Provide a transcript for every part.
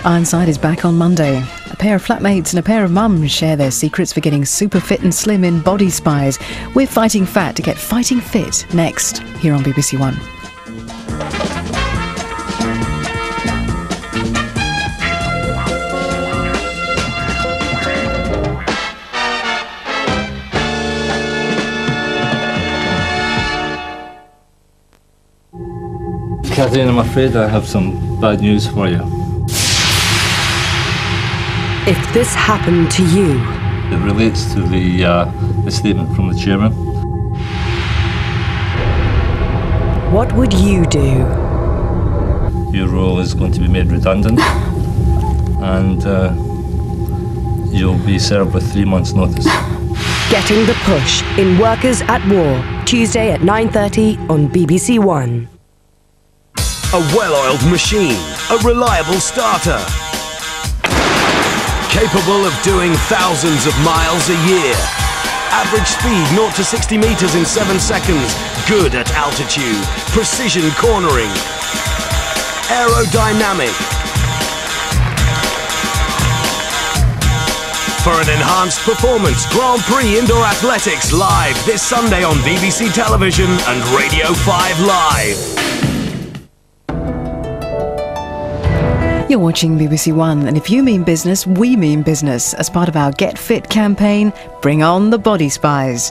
Ironside is back on Monday. A pair of flatmates and a pair of mums share their secrets for getting super fit and slim in Body Spies. We're fighting fat to get fighting fit next, here on BBC One. Catherine, I'm afraid I have some bad news for you. If this happened to you... It relates to the statement from the chairman. What would you do? Your role is going to be made redundant and you'll be served with 3 months' notice. Getting the Push in Workers at War, Tuesday at 9:30 on BBC One. A well-oiled machine, a reliable starter. Capable of doing thousands of miles a year. Average speed 0 to 60 meters in 7 seconds. Good at altitude. Precision cornering. Aerodynamic. For an enhanced performance, Grand Prix Indoor Athletics live this Sunday on BBC Television and Radio 5 Live. You're watching BBC One, and if you mean business, we mean business. As part of our Get Fit campaign, bring on the Body Spies.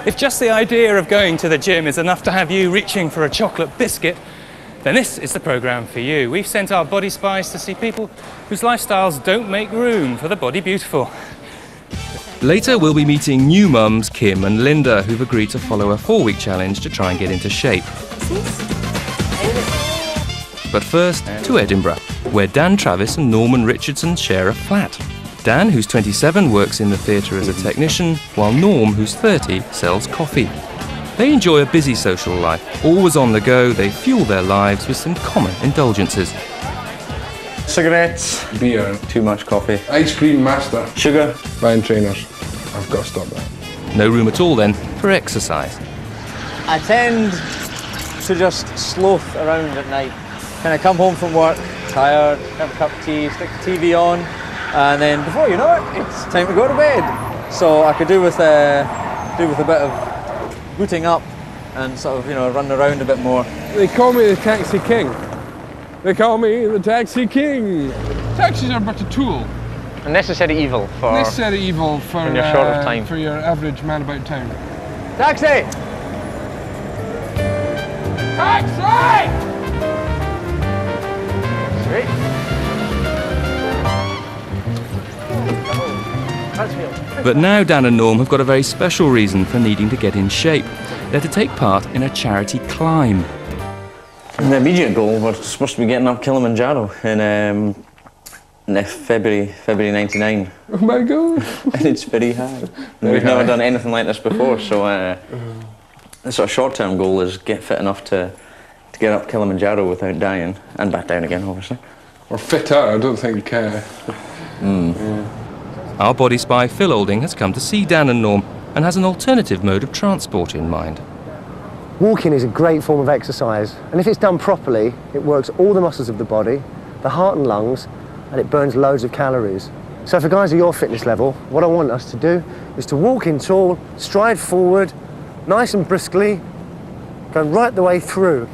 If just the idea of going to the gym is enough to have you reaching for a chocolate biscuit, then this is the programme for you. We've sent our body spies to see people whose lifestyles don't make room for the body beautiful. Later, we'll be meeting new mums, Kim and Linda, who've agreed to follow a 4-week challenge to try and get into shape. But first, to Edinburgh, where Dan Travis and Norman Richardson share a flat. Dan, who's 27, works in the theatre as a technician, while Norm, who's 30, sells coffee. They enjoy a busy social life. Always on the go, they fuel their lives with some common indulgences. Cigarettes, beer, too much coffee, ice cream master, sugar, buying trainers. I've got to stop that. No room at all then for exercise. I tend to just sloth around at night. Kind of come home from work, tired, have a cup of tea, stick the TV on, and then before you know it, it's time to go to bed. So I could do with a bit of booting up and sort of, run around a bit more. They call me the taxi king. They call me the taxi king. Taxis are but a tool. A necessary evil for when you're short of time. For your average man about town. Taxi! Taxi! Sweet. But now Dan and Norm have got a very special reason for needing to get in shape. They're to take part in a charity climb. The immediate goal was supposed to be getting up Kilimanjaro in February 99. Oh my God! And it's very hard. We've never done anything like this before, so the sort of short-term goal is get fit enough to get up Kilimanjaro without dying, and back down again, obviously. Or fitter, I don't think. Our body spy Phil Olding has come to see Dan and Norm and has an alternative mode of transport in mind. Walking is a great form of exercise, and if it's done properly, it works all the muscles of the body, the heart and lungs, and it burns loads of calories. So for guys at your fitness level, what I want us to do is to walk in tall, stride forward, nice and briskly, going right the way through.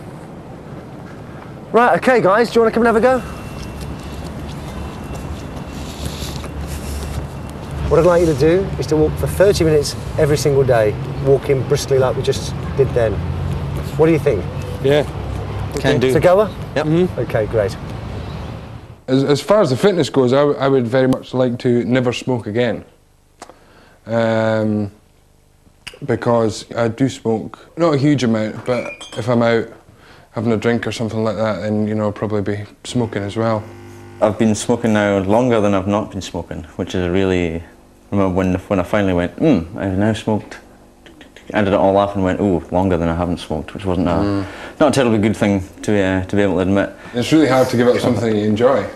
Right, okay guys, do you want to come and have a go? What I'd like you to do is to walk for 30 minutes every single day, walking briskly like we just did then. What do you think? Yeah. Can do. It's a goer? Yep. Mm-hmm. Okay, great. As far as the fitness goes, I would very much like to never smoke again. Because I do smoke, not a huge amount, but if I'm out having a drink or something like that, then I'll probably be smoking as well. I've been smoking now longer than I've not been smoking, which is a really... I remember when I finally went, I've now smoked, added it all up and went, oh, longer than I haven't smoked, which wasn't not a terribly good thing to be able to admit. It's really hard to give up something you enjoy.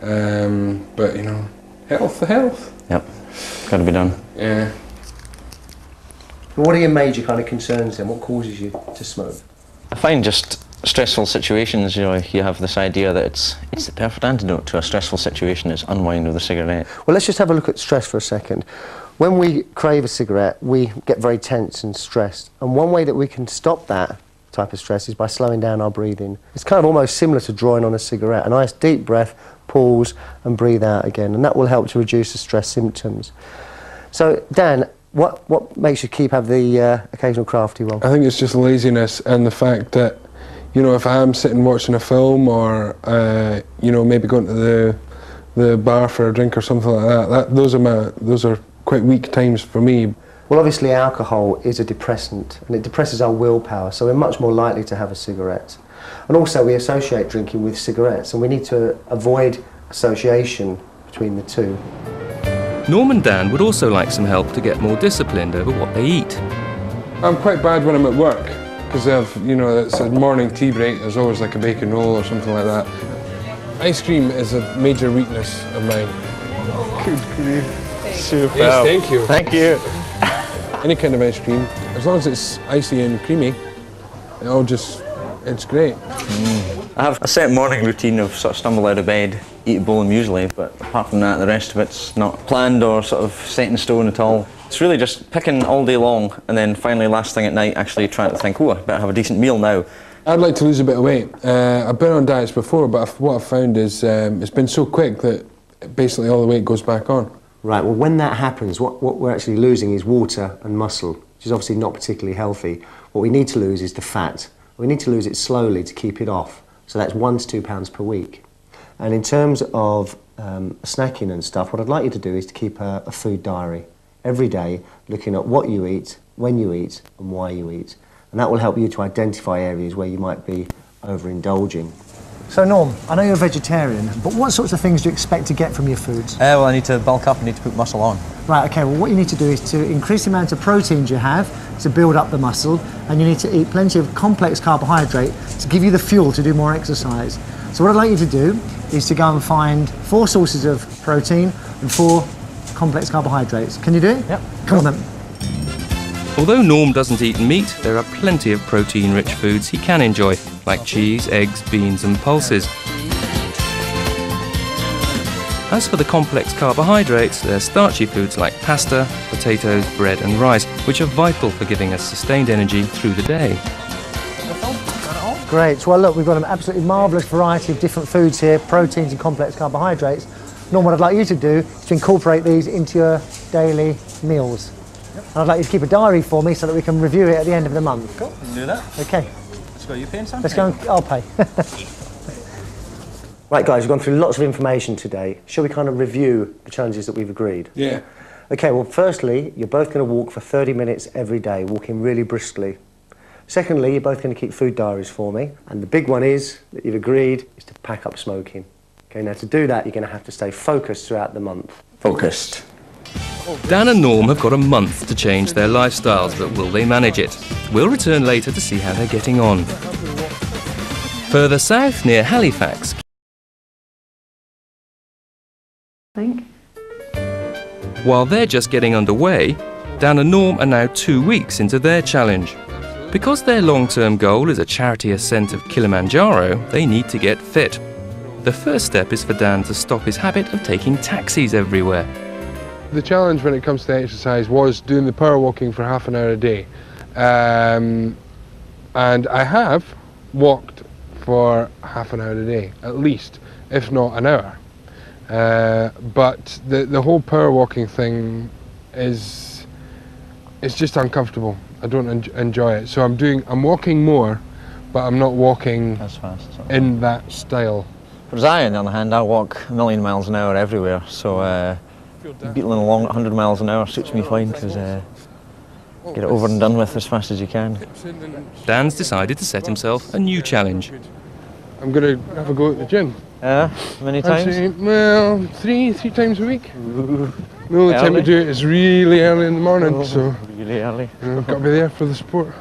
But, you know, health. Yep, got to be done. Yeah. What are your major kind of concerns then? What causes you to smoke? I find just stressful situations, you know, you have this idea that it's the perfect antidote to a stressful situation is unwind with a cigarette. Well, let's just have a look at stress for a second. When we crave a cigarette, we get very tense and stressed. And one way that we can stop that type of stress is by slowing down our breathing. It's kind of almost similar to drawing on a cigarette. A nice deep breath, pause and breathe out again. And that will help to reduce the stress symptoms. So, Dan, what makes you have the occasional crafty one? I think it's just laziness and the fact that, you know, if I'm sitting watching a film or, you know, maybe going to the bar for a drink or something like that, those are quite weak times for me. Well, obviously alcohol is a depressant and it depresses our willpower, so we're much more likely to have a cigarette. And also we associate drinking with cigarettes and we need to avoid association between the two. Norm and Dan would also like some help to get more disciplined over what they eat. I'm quite bad when I'm at work because you know, it's a morning tea break, there's always like a bacon roll or something like that. Ice cream is a major weakness of mine. Good grief. Super. Yes, thank you. Thank you. Any kind of ice cream, as long as it's icy and creamy, it's great. I have a set morning routine of sort of stumble out of bed, eat a bowl of muesli, but apart from that, the rest of it's not planned or sort of set in stone at all. It's really just picking all day long, and then finally last thing at night actually trying to think, oh, I better have a decent meal now. I'd like to lose a bit of weight. I've been on diets before, but what I've found is it's been so quick that basically all the weight goes back on. Right, well when that happens, what we're actually losing is water and muscle, which is obviously not particularly healthy. What we need to lose is the fat. We need to lose it slowly to keep it off. So that's 1 to 2 pounds per week. And in terms of snacking and stuff, what I'd like you to do is to keep a food diary every day, looking at what you eat, when you eat, and why you eat. And that will help you to identify areas where you might be overindulging. So Norm, I know you're a vegetarian, but what sorts of things do you expect to get from your foods? Well, I need to bulk up, I need to put muscle on. Right, okay, well what you need to do is to increase the amount of proteins you have to build up the muscle, and you need to eat plenty of complex carbohydrate to give you the fuel to do more exercise. So what I'd like you to do is to go and find 4 sources of protein and 4 complex carbohydrates. Can you do it? Yep. Come on then. Although Norm doesn't eat meat, there are plenty of protein-rich foods he can enjoy, like cheese, eggs, beans and pulses. As for the complex carbohydrates, they're starchy foods like pasta, potatoes, bread and rice, which are vital for giving us sustained energy through the day. Great, well look, we've got an absolutely marvellous variety of different foods here, proteins and complex carbohydrates. Norm, what I'd like you to do is to incorporate these into your daily meals. And I'd like you to keep a diary for me so that we can review it at the end of the month. Cool, we can do that. Okay. Let's go, you paying, Sam? Let's go and I'll pay. Right guys, we've gone through lots of information today. Shall we kind of review the challenges that we've agreed? Yeah. Okay, well firstly, you're both going to walk for 30 minutes every day, walking really briskly. Secondly, you're both going to keep food diaries for me. And the big one is, that you've agreed, is to pack up smoking. Okay, now to do that, you're going to have to stay focused throughout the month. Focused. Dan and Norm have got a month to change their lifestyles, but will they manage it? We'll return later to see how they're getting on. Further south, near Halifax, while they're just getting underway, Dan and Norm are now 2 weeks into their challenge. Because their long-term goal is a charity ascent of Kilimanjaro, they need to get fit. The first step is for Dan to stop his habit of taking taxis everywhere. The challenge when it comes to exercise was doing the power walking for half an hour a day. And I have walked for half an hour a day, at least, if not an hour. But the whole power walking thing is just uncomfortable. I don't enjoy it. So I'm walking more, but I'm not walking as fast in that style. For Zion, on the other hand, I walk a million miles an hour everywhere, so beetling along at 100 miles an hour suits me fine, because get it over and done with as fast as you can. Dan's decided to set himself a new challenge. I'm going to have a go at the gym. Many times? Actually, well, three times a week. The only time to do it is really early in the morning, so really early. Got to be there for the sport.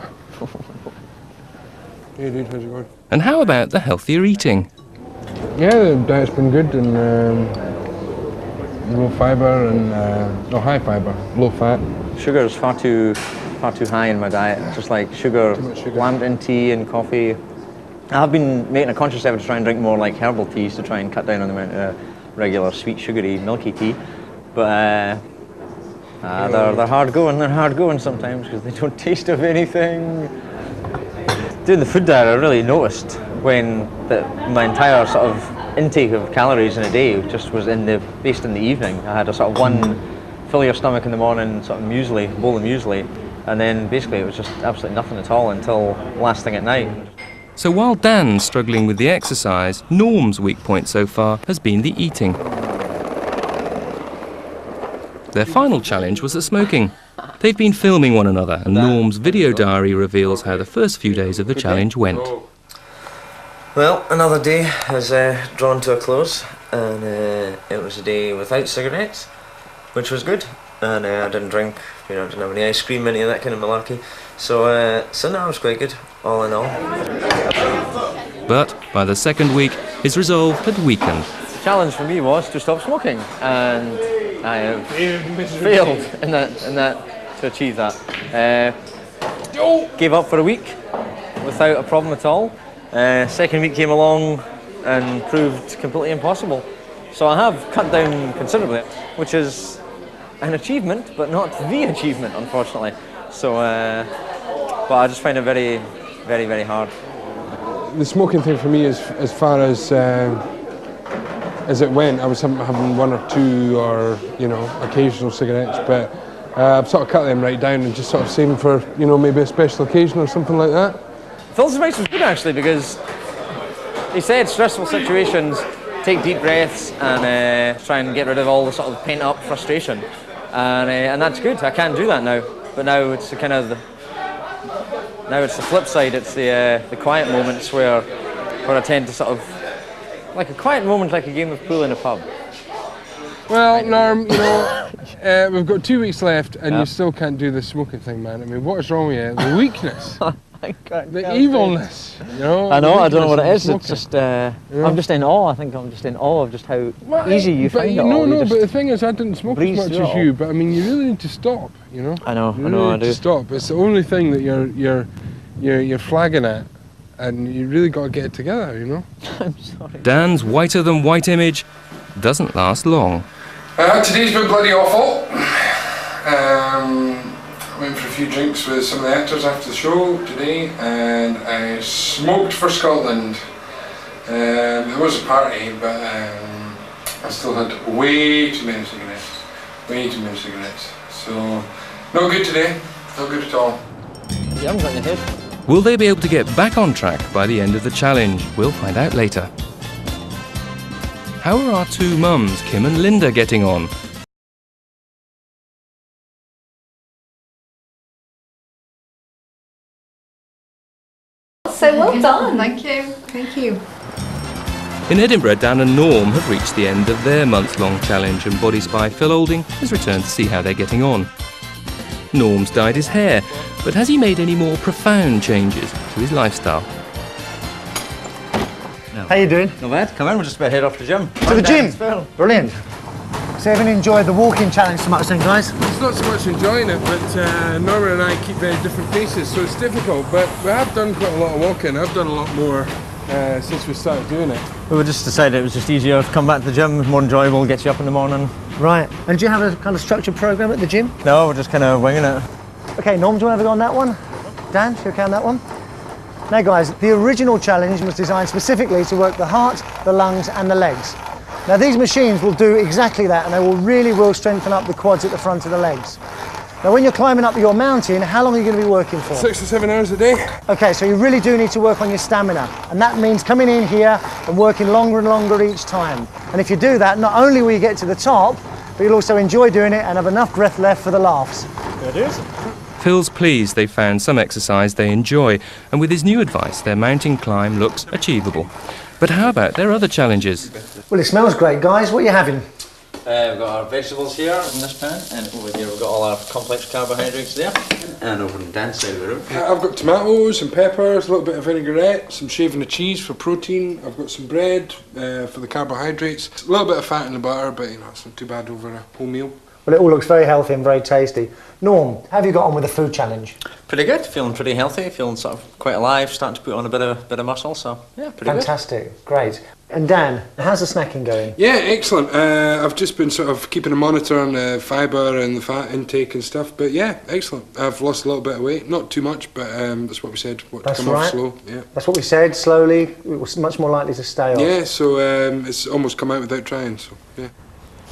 Hey dude, how's it going? And how about the healthier eating? Yeah, the diet's been good and low fibre and no, high fibre, low fat. Sugar is far too high in my diet. Just like sugar, Lambton tea and coffee. I've been making a conscious effort to try and drink more like herbal teas to try and cut down on the amount of regular sweet, sugary, milky tea. But they're hard going. They're hard going sometimes because they don't taste of anything. Doing the food diet, I really noticed when my entire sort of intake of calories in a day just was based in the evening. I had a sort of one fill your stomach in the morning, sort of muesli, bowl of muesli, and then basically it was just absolutely nothing at all until last thing at night. So while Dan's struggling with the exercise, Norm's weak point so far has been the eating. Their final challenge was the smoking. They've been filming one another, and Norm's video diary reveals how the first few days of the challenge went. Well, another day has drawn to a close, and it was a day without cigarettes, which was good. And I didn't drink, I didn't have any ice cream, any of that kind of malarkey. So no, it was quite good, all in all. But by the second week, his resolve had weakened. The challenge for me was to stop smoking, and I have failed in that to achieve that. Gave up for a week without a problem at all. Second week came along and proved completely impossible. So I have cut down considerably, which is an achievement, but not the achievement, unfortunately. So, but I just find it very, very, very hard. The smoking thing for me, as far as it went, I was having one or two or occasional cigarettes, but I've sort of cut them right down and just sort of saving for maybe a special occasion or something like that. Phil's advice was good actually, because he said stressful situations, take deep breaths and try and get rid of all the sort of pent up frustration, and that's good. I can't do that now, but now it's the kind of it's the flip side. It's the quiet moments where I tend to sort of like a quiet moment, like a game of pool in a pub. Well, Norm, we've got 2 weeks left, and you still can't do the smoking thing, man. I mean, what is wrong with you? The weakness. The evilness, I know, I don't know what it is. It's just, I'm just in awe. I think I'm just in awe of just how easy you find it all. No, but the thing is, I didn't smoke as much as you, but I mean, you really need to stop, I know, I do. To stop. It's the only thing that you're flagging at, and you really got to get it together, I'm sorry. Dan's whiter than white image doesn't last long. Today's been bloody awful. Went for a few drinks with some of the actors after the show today, and I smoked for Scotland. It was a party, but I still had way too many cigarettes. So, no good today, no good at all. You haven't got your head. Will they be able to get back on track by the end of the challenge? We'll find out later. How are our two mums, Kim and Linda, getting on? So well done. Thank you. In Edinburgh, Dan and Norm have reached the end of their month-long challenge, and body spy Phil Olding has returned to see how they're getting on. Norm's dyed his hair, but has he made any more profound changes to his lifestyle? No. How you doing? Not bad. Come on, we're just about to head off to the gym. To the gym? Brilliant. So you haven't enjoyed the walking challenge so much then, guys? It's not so much enjoying it, but Norman and I keep very different paces, so it's difficult, but we have done quite a lot of walking. I've done a lot more since we started doing it. We just decided it was just easier to come back to the gym, more enjoyable, get you up in the morning. Right. And do you have a kind of structured program at the gym? No, we're just kind of winging it. Okay, Norm, do you want to have a go on that one? Dan, should we count that one? Now guys, the original challenge was designed specifically to work the heart, the lungs and the legs. Now these machines will do exactly that, and they will strengthen up the quads at the front of the legs. Now when you're climbing up your mountain, how long are you going to be working for? 6 to 7 hours a day. Okay, so you really do need to work on your stamina, and that means coming in here and working longer and longer each time. And if you do that, not only will you get to the top, but you'll also enjoy doing it and have enough breath left for the laughs. There it is. Phil's pleased they've found some exercise they enjoy, and with his new advice, their mountain climb looks achievable. But how about their other challenges? Well, it smells great, guys. What are you having? We've got our vegetables here in this pan, and over here we've got all our complex carbohydrates there. And over on Dan's side of the room. I've got tomatoes and peppers, a little bit of vinaigrette, some shaving of cheese for protein. I've got some bread for the carbohydrates. A little bit of fat in the butter, but you know, it's not too bad over a whole meal. Well, it all looks very healthy and very tasty. Norm, how have you got on with the food challenge? Pretty good, feeling pretty healthy, feeling sort of quite alive, starting to put on a bit of muscle, so yeah, pretty Fantastic, great. And Dan, how's the snacking going? Yeah, excellent. I've just been sort of keeping a monitor on the fibre and the fat intake and stuff, but yeah, excellent. I've lost a little bit of weight, not too much, but that's what we said, to come off slow. Yeah. That's what we said, slowly, it was much more likely to stay off. Yeah, so it's almost come out without trying, so yeah.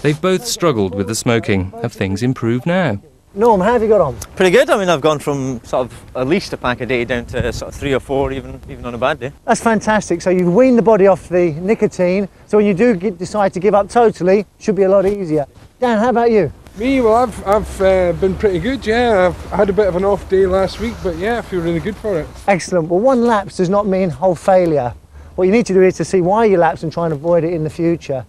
They've both struggled with the smoking. Have things improved now? Norm, how have you got on? Pretty good. I mean, I've gone from sort of at least a pack a day down to sort of 3 or 4, even on a bad day. That's fantastic. So you've weaned the body off the nicotine, so when you do decide to give up totally, it should be a lot easier. Dan, how about you? Me, well, I've been pretty good, yeah. I've had a bit of an off day last week, but yeah, I feel really good for it. Excellent. Well, one lapse does not mean whole failure. What you need to do is to see why you lapsed and try and avoid it in the future.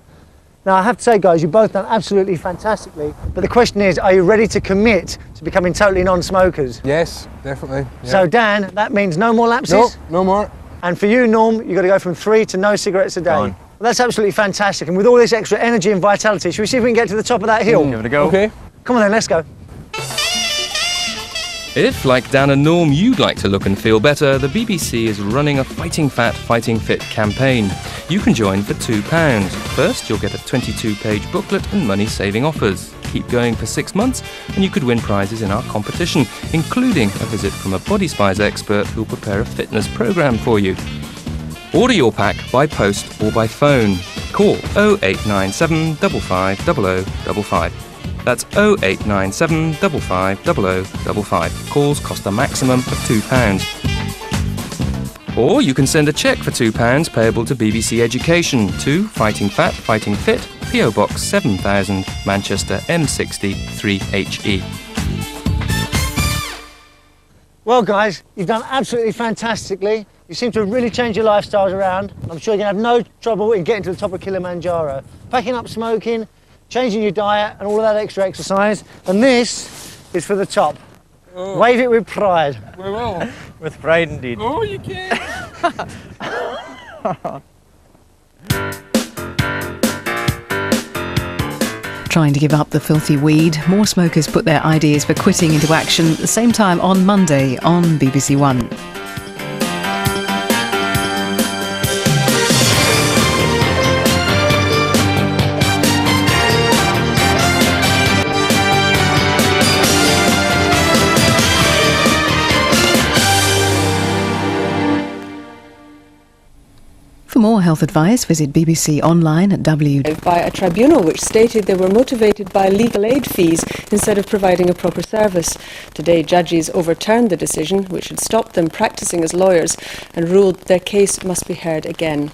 Now, I have to say, guys, you've both done absolutely fantastically, but the question is, are you ready to commit to becoming totally non-smokers? Yes, definitely. Yeah. So, Dan, that means no more lapses? No, no more. And for you, Norm, you've got to go from 3 to no cigarettes a day. Well, that's absolutely fantastic, and with all this extra energy and vitality, should we see if we can get to the top of that hill? Give it a go. Okay. Come on then, let's go. If, like Dan and Norm, you'd like to look and feel better, the BBC is running a Fighting Fat, Fighting Fit campaign. You can join for £2. First, you'll get a 22-page booklet and money-saving offers. Keep going for 6 months, and you could win prizes in our competition, including a visit from a Body Spies expert who'll prepare a fitness programme for you. Order your pack by post or by phone. Call 0897 55 0055. That's 0897 55 0055. Calls cost a maximum of £2. Or you can send a cheque for £2 payable to BBC Education to Fighting Fat, Fighting Fit, PO Box 7000, Manchester M60 3HE. Well, guys, you've done absolutely fantastically. You seem to have really changed your lifestyles around. I'm sure you're going to have no trouble in getting to the top of Kilimanjaro. Packing up smoking, changing your diet and all of that extra exercise. And this is for the top. Oh. Wave it with pride. We will. With pride indeed. Oh, you can. Trying to give up the filthy weed, more smokers put their ideas for quitting into action at the same time on Monday on BBC One. For more health advice, visit BBC Online at by a tribunal which stated they were motivated by legal aid fees instead of providing a proper service. Today, judges overturned the decision, which had stopped them practising as lawyers, and ruled their case must be heard again.